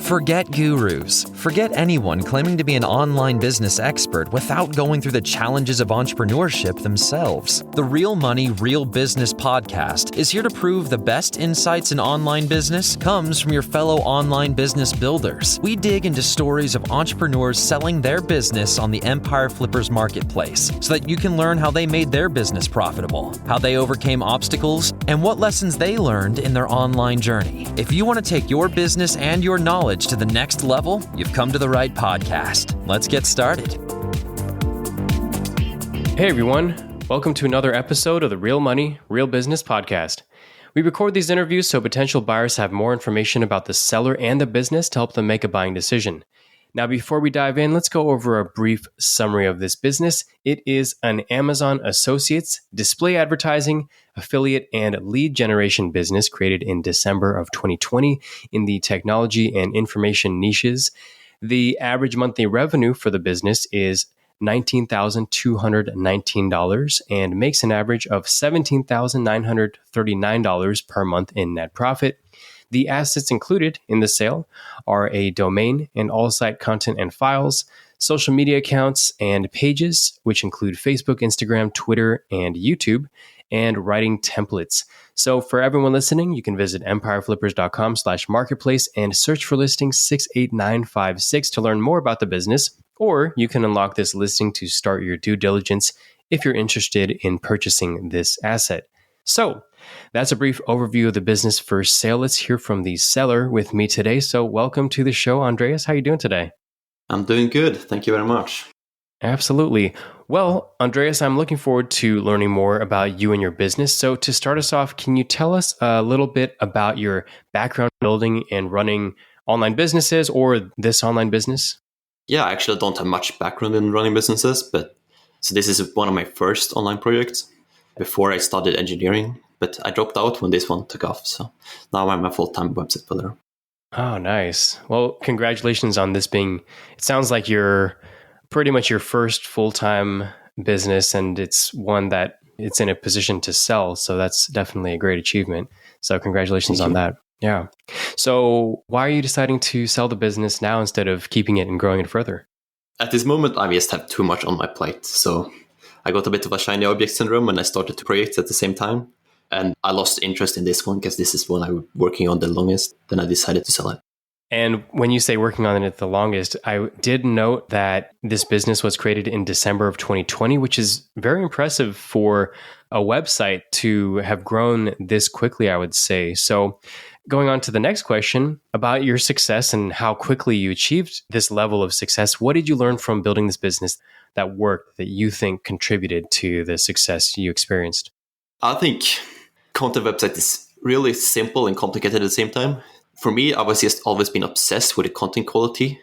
Forget gurus. Forget anyone claiming to be an online business expert without going through the challenges of entrepreneurship themselves. The Real Money, Real Business podcast is here to prove the best insights in online business comes from your fellow online business builders. We dig into stories of entrepreneurs selling their business on the Empire Flippers marketplace so that you can learn how they made their business profitable, how they overcame obstacles, and what lessons they learned in their online journey. If you want to take your business and your knowledge to the next level, you've come to the right podcast. Let's get started. Hey everyone, welcome to another episode of the Real Money, Real Business podcast. We record these interviews so potential buyers have more information about the seller and the business to help them make a buying decision. Now, before we dive in, let's go over a brief summary of this business. It is an Amazon Associates display advertising, affiliate, and lead generation business created in December of 2020 in the technology and information niches. The average monthly revenue for the business is $19,219 and makes an average of $17,939 per month in net profit. The assets included in the sale are a domain and all site content and files, social media accounts and pages, which include Facebook, Instagram, Twitter, and YouTube, and writing templates. So for everyone listening, you can visit empireflippers.com/marketplace and search for listing 68956 to learn more about the business, or you can unlock this listing to start your due diligence if you're interested in purchasing this asset. So that's a brief overview of the business for sale. Let's hear from the seller with me today. So welcome to the show, Andreas. How are you doing today? I'm doing good. Thank you very much. Absolutely. Well, Andreas, I'm looking forward to learning more about you and your business. So to start us off, can you tell us a little bit about your background building and running online businesses or this online business? Yeah, I actually don't have much background in running businesses, but so this is one of my first online projects. Before I studied engineering, but I dropped out when this one took off. So now I'm a full-time website builder. Oh, nice. Well, congratulations on this being, it sounds like you're pretty much your first full-time business, and it's one that it's in a position to sell. So that's definitely a great achievement. So congratulations on that. Yeah. So why are you deciding to sell the business now instead of keeping it and growing it further? At this moment, I just have too much on my plate. So I got a bit of a shiny object syndrome when I started two projects at the same time. And I lost interest in this one because this is one I'm working on the longest. Then I decided to sell it. And when you say working on it the longest, I did note that this business was created in December of 2020, which is very impressive for a website to have grown this quickly, I would say. So going on to the next question about your success and how quickly you achieved this level of success, what did you learn from building this business that worked that you think contributed to the success you experienced? I think content website is really simple and complicated at the same time. For me, I was just always been obsessed with the content quality.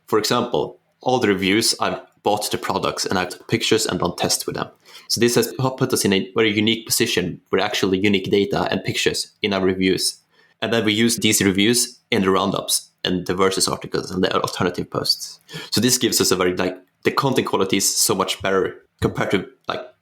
For example, all the reviews, I've bought the products and I've took pictures and done tests with them. So this has put us in a very unique position with actually unique data and pictures in our reviews. And then we use these reviews in the roundups and the versus articles and the alternative posts. So this gives us a very, the content quality is so much better compared to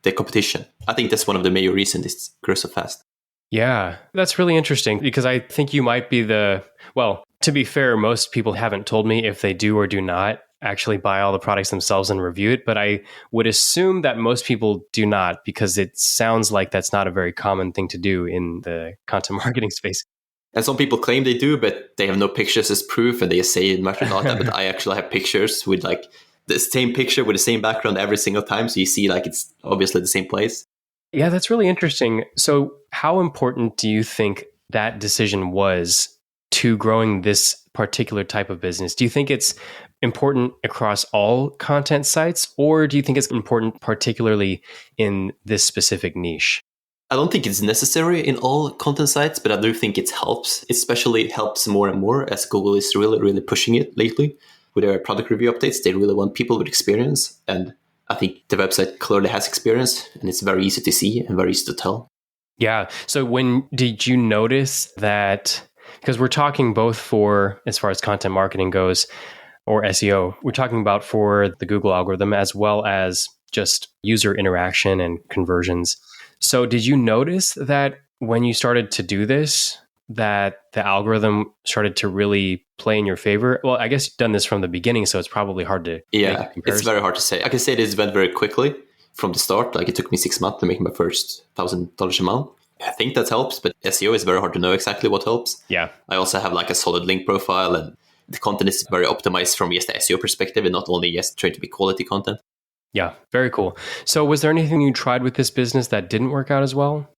the competition. I think that's one of the major reasons it grows so fast. Yeah, that's really interesting because I think you might be to be fair, most people haven't told me if they do or do not actually buy all the products themselves and review it. But I would assume that most people do not because it sounds like that's not a very common thing to do in the content marketing space. And some people claim they do, but they have no pictures as proof and they say much about that. But I actually have pictures with the same picture with the same background every single time. So you see it's obviously the same place. Yeah, that's really interesting. So how important do you think that decision was to growing this particular type of business? Do you think it's important across all content sites, or do you think it's important particularly in this specific niche? I don't think it's necessary in all content sites, but I do think it helps. It especially helps more and more as Google is really, really pushing it lately. With their product review updates, they really want people with experience. And I think the website clearly has experience and it's very easy to see and very easy to tell. Yeah. So when did you notice that, because we're talking both for, as far as content marketing goes, or SEO, we're talking about for the Google algorithm as well as just user interaction and conversions. So did you notice that when you started to do this, that the algorithm started to really play in your favor? Well, I guess you've done this from the beginning, so it's probably hard to make a comparison. It's very hard to say. I can say this went very quickly from the start. Like it took me 6 months to make my first $1,000 a month. I think that helps, but SEO is very hard to know exactly what helps. Yeah. I also have like a solid link profile, and the content is very optimized from just the SEO perspective and not only just trying to be quality content. Yeah, very cool. So was there anything you tried with this business that didn't work out as well?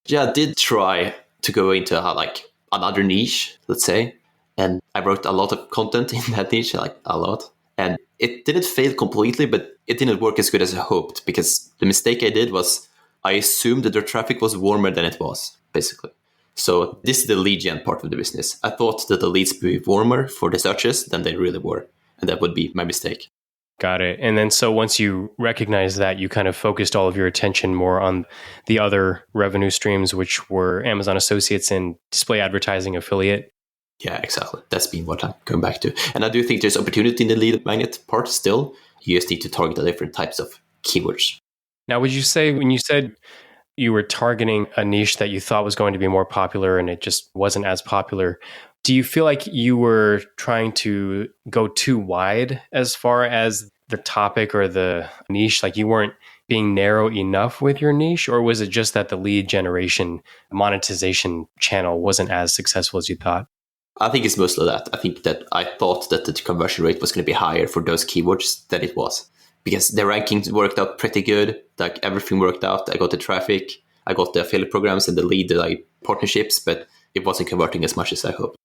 Yeah, I did try to go into like another niche, let's say. And I wrote a lot of content in that niche, like a lot. And it didn't fail completely, but it didn't work as good as I hoped, because the mistake I did was I assumed that their traffic was warmer than it was, basically. So this is the lead gen part of the business. I thought that the leads would be warmer for the searches than they really were. And that would be my mistake. Got it. And then so once you recognized that, you kind of focused all of your attention more on the other revenue streams, which were Amazon Associates and display advertising affiliate. Yeah, exactly. That's been what I'm going back to. And I do think there's opportunity in the lead magnet part still. You just need to target the different types of keywords. Now, would you say when you said you were targeting a niche that you thought was going to be more popular and it just wasn't as popular, do you feel like you were trying to go too wide as far as the topic or the niche? Like you weren't being narrow enough with your niche? Or was it just that the lead generation monetization channel wasn't as successful as you thought? I think it's mostly that. I think that I thought that the conversion rate was going to be higher for those keywords than it was, because the rankings worked out pretty good. Like everything worked out. I got the traffic, I got the affiliate programs and the lead partnerships, but it wasn't converting as much as I hoped.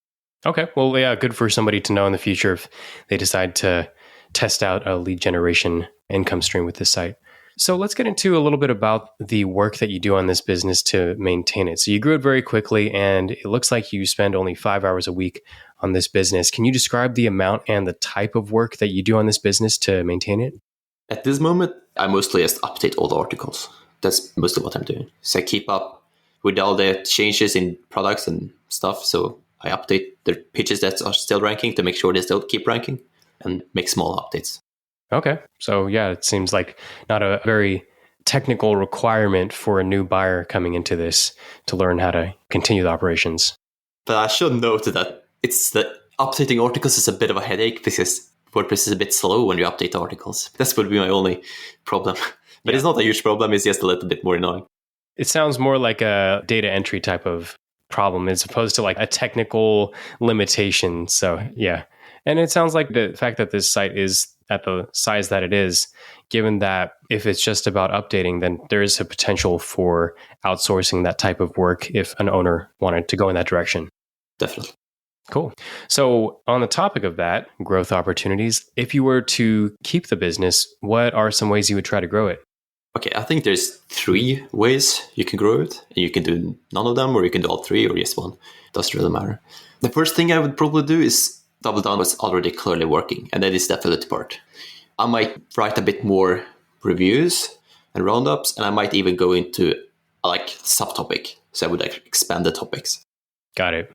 Okay. Well, yeah, good for somebody to know in the future if they decide to test out a lead generation income stream with this site. So let's get into a little bit about the work that you do on this business to maintain it. So you grew it very quickly, and it looks like you spend only 5 hours a week on this business. Can you describe the amount and the type of work that you do on this business to maintain it? At this moment, I mostly just update all the articles. That's mostly what I'm doing. So I keep up with all the changes in products and stuff. So I update the pages that are still ranking to make sure they still keep ranking and make small updates. Okay. So yeah, it seems like not a very technical requirement for a new buyer coming into this to learn how to continue the operations. But I should note that it's that updating articles is a bit of a headache because WordPress is a bit slow when you update articles. That's would be my only problem. But It's not a huge problem. It's just a little bit more annoying. It sounds more like a data entry type of problem as opposed to like a technical limitation. So yeah. And it sounds like the fact that this site is at the size that it is, given that if it's just about updating, then there is a potential for outsourcing that type of work if an owner wanted to go in that direction. Definitely. Cool. So on the topic of that, growth opportunities, if you were to keep the business, what are some ways you would try to grow it? Okay, I think there's 3 ways you can grow it. You can do none of them, or you can do all 3, or just one. It doesn't really matter. The first thing I would probably do is double down what's already clearly working, and that is the affiliate part. I might write a bit more reviews and roundups, and I might even go into like subtopic. So I would expand the topics. Got it.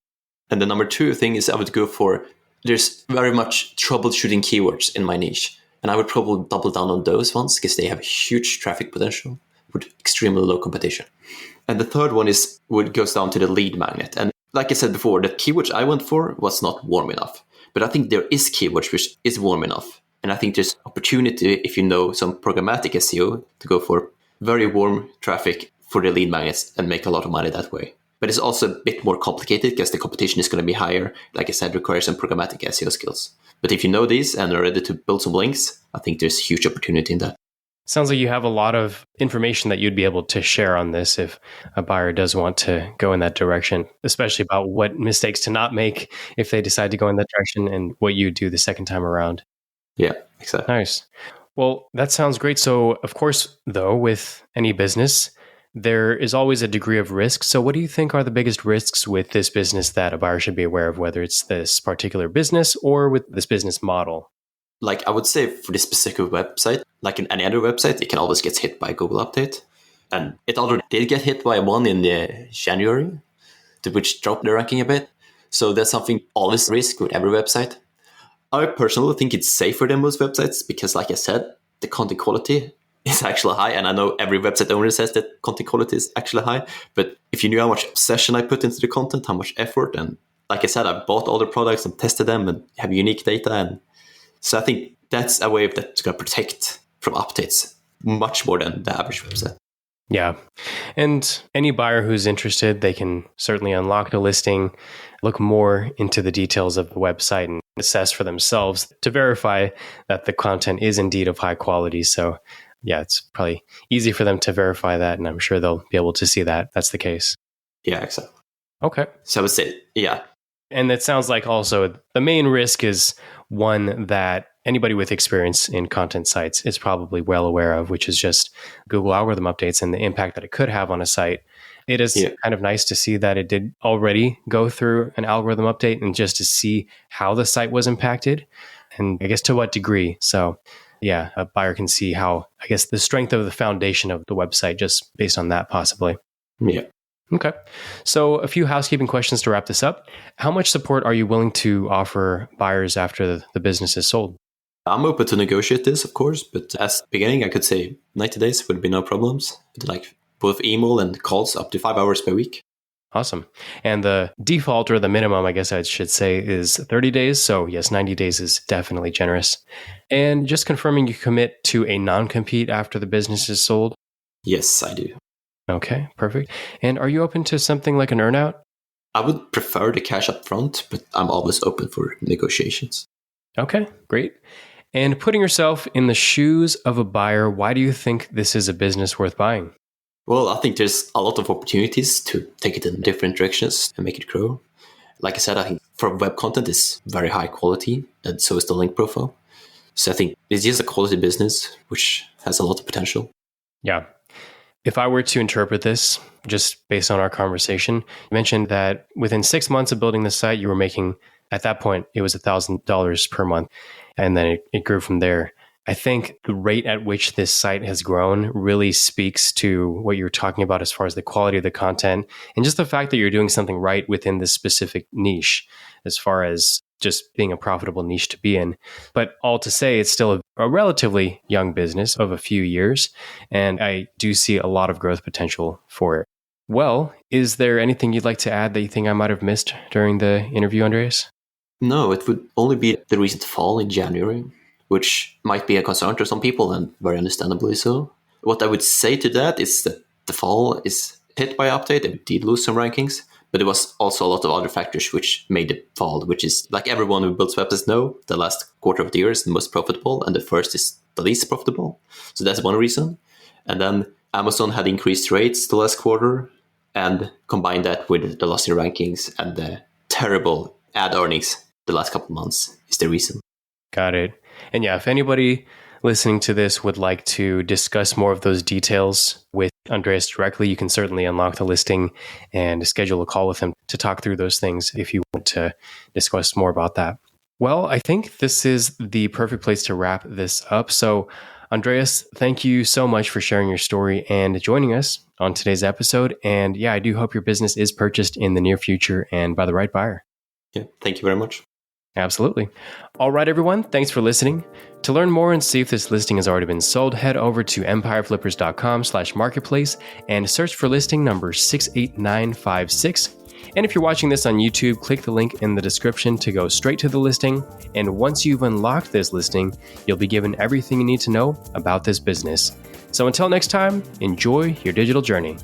And the number 2 thing is I would go for, there's very much troubleshooting keywords in my niche. And I would probably double down on those ones because they have huge traffic potential with extremely low competition. And the third one goes down to the lead magnet. And like I said before, the keywords I went for was not warm enough. But I think there is keywords which is warm enough. And I think there's opportunity, if you know some programmatic SEO, to go for very warm traffic for the lead magnets and make a lot of money that way. But it's also a bit more complicated because the competition is going to be higher. Like I said, requires some programmatic SEO skills. But if you know these and are ready to build some links, I think there's huge opportunity in that. Sounds like you have a lot of information that you'd be able to share on this if a buyer does want to go in that direction, especially about what mistakes to not make if they decide to go in that direction and what you do the second time around. Yeah, exactly. Nice. Well, that sounds great. So, of course, though, with any business, there is always a degree of risk. So what do you think are the biggest risks with this business that a buyer should be aware of, whether it's this particular business or with this business model? Like I would say for this specific website, like in any other website, it can always get hit by a Google update. And it already did get hit by one in January, which dropped the ranking a bit. So that's something always risk with every website. I personally think it's safer than most websites because, like I said, the content quality is actually high. And I know every website owner says that content quality is actually high. But if you knew how much obsession I put into the content, how much effort, and like I said, I've bought all the products and tested them and have unique data. And so I think that's a way that's going to protect from updates much more than the average website. Yeah. And any buyer who's interested, they can certainly unlock the listing, look more into the details of the website and assess for themselves to verify that the content is indeed of high quality. So yeah, it's probably easy for them to verify that. And I'm sure they'll be able to see that that's the case. Yeah, exactly. Okay. So I would say, yeah. And it sounds like also the main risk is one that anybody with experience in content sites is probably well aware of, which is just Google algorithm updates and the impact that it could have on a site. It is kind of nice to see that it did already go through an algorithm update and just to see how the site was impacted and I guess to what degree. So yeah, a buyer can see how, I guess, the strength of the foundation of the website just based on that possibly. Yeah. Okay. So a few housekeeping questions to wrap this up. How much support are you willing to offer buyers after the business is sold? I'm open to negotiate this, of course, but as beginning, I could say 90 days would be no problems. Like both email and calls up to 5 hours per week. Awesome. And the default or the minimum, I guess I should say, is 30 days. So yes, 90 days is definitely generous. And just confirming you commit to a non-compete after the business is sold? Yes, I do. Okay, perfect. And are you open to something like an earnout? I would prefer the cash up front, but I'm always open for negotiations. Okay, great. And putting yourself in the shoes of a buyer, why do you think this is a business worth buying? Well, I think there's a lot of opportunities to take it in different directions and make it grow. Like I said, I think for web content, it's very high quality, and so is the link profile. So I think it's just a quality business, which has a lot of potential. Yeah. If I were to interpret this, just based on our conversation, you mentioned that within 6 months of building the site, you were making, at that point, it was $1,000 per month. And then it grew from there. I think the rate at which this site has grown really speaks to what you're talking about as far as the quality of the content and just the fact that you're doing something right within this specific niche as far as just being a profitable niche to be in. But all to say, it's still a relatively young business of a few years, and I do see a lot of growth potential for it. Well, is there anything you'd like to add that you think I might have missed during the interview, Andreas? No, it would only be the recent fall in January, which might be a concern to some people, and very understandably so. What I would say to that is that the fall is hit by update. It did lose some rankings, but there was also a lot of other factors which made it fall, which is, like everyone who builds websites know, the last quarter of the year is the most profitable, and the first is the least profitable. So that's one reason. And then Amazon had increased rates the last quarter, and combine that with the loss in rankings and the terrible ad earnings the last couple of months is the reason. Got it. And yeah, if anybody listening to this would like to discuss more of those details with Andreas directly, you can certainly unlock the listing and schedule a call with him to talk through those things if you want to discuss more about that. Well, I think this is the perfect place to wrap this up. So, Andreas, thank you so much for sharing your story and joining us on today's episode. And yeah, I do hope your business is purchased in the near future and by the right buyer. Yeah, thank you very much. Absolutely. All right, everyone. Thanks for listening. To learn more and see if this listing has already been sold, head over to empireflippers.com/marketplace and search for listing number 68956. And if you're watching this on YouTube, click the link in the description to go straight to the listing. And once you've unlocked this listing, you'll be given everything you need to know about this business. So until next time, enjoy your digital journey.